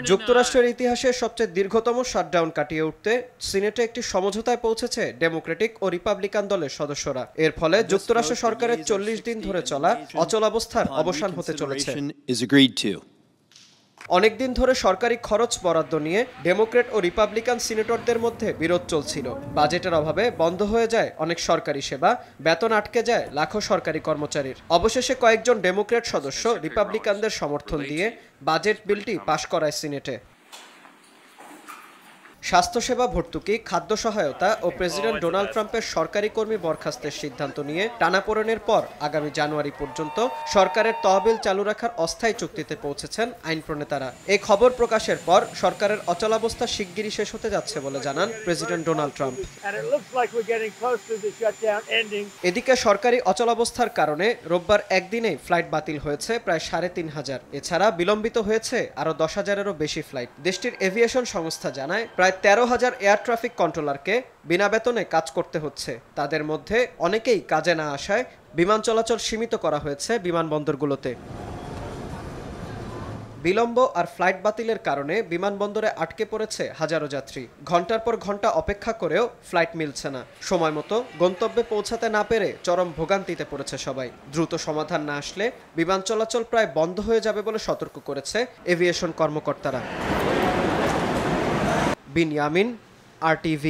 যুক্তরাষ্ট্রের ইতিহাসে সবচেয়ে দীর্ঘতম শাটডাউন কাটিয়ে উঠতে সিনেটে একটি সমঝোতায় পৌঁছেছে ডেমোক্রেটিক ও রিপাবলিকান দলের সদস্যরা। এর ফলে যুক্তরাষ্ট্র সরকারের ৪০ দিন ধরে চলা অচলাবস্থার অবসান হতে চলেছে। অনেকদিন ধরে সরকারি খরচ বরাদ্দ নিয়ে ডেমোক্রেট ও রিপাবলিকান সিনেটরদের মধ্যে বিরোধ চলছিল। বাজেটের অভাবে বন্ধ হয়ে যায় অনেক সরকারি সেবা, বেতন আটকে যায় লাখো সরকারি কর্মচারীর। অবশেষে কয়েকজন ডেমোক্রেট সদস্য রিপাবলিকানদের সমর্থন দিয়ে বাজেট বিলটি পাশ করায় সিনেটে। স্বাস্থ্যসেবা ভর্তুকি, খাদ্য সহায়তা ও প্রেসিডেন্ট ডোনাল্ড ট্রাম্পের সরকারি কর্মী বরখাস্তের সিদ্ধান্ত নিয়ে টানাপোড়েনের পর আগামী জানুয়ারি পর্যন্ত সরকারের তহবিল চালু রাখার অস্থায়ী চুক্তিতে পৌঁছেছেন আইন প্রণেতারা। এই খবর প্রকাশের পর সরকারের অচলাবস্থা শিগগিরই শেষ হতে যাচ্ছে বলে জানান প্রেসিডেন্ট ডোনাল্ড ট্রাম্প। এদিকে সরকারি অচলাবস্থার কারণে রোববার একদিনেই ফ্লাইট বাতিল হয়েছে প্রায় ৩৫০০। এছাড়া বিলম্বিত হয়েছে আরও ১০,০০০-এরও বেশি ফ্লাইট। দেশটির এভিয়েশন সংস্থা জানায় প্রায় ১৩,০০০ এয়ার ট্রাফিক কন্ট্রোলারকে বিনা বেতনে কাজ করতে হচ্ছে। তাদের মধ্যে অনেকেই কাজে না আসায় বিমান চলাচল সীমিত করা হয়েছে বিমানবন্দরগুলোতে। বিলম্ব আর ফ্লাইট বাতিলের কারণে বিমানবন্দরে আটকে পড়েছে হাজারো যাত্রী। ঘন্টার পর ঘন্টা অপেক্ষা করেও ফ্লাইট মিলছে না। সময় মতো গন্তব্যে পৌঁছাতে না পেরে চরম ভোগান্তিতে পড়েছে সবাই। দ্রুত সমাধান না আসলে বিমান চলাচল প্রায় বন্ধ হয়ে যাবে বলে সতর্ক করেছে এভিয়েশন কর্মকর্তারা। বিন ইয়ামিন, RTV।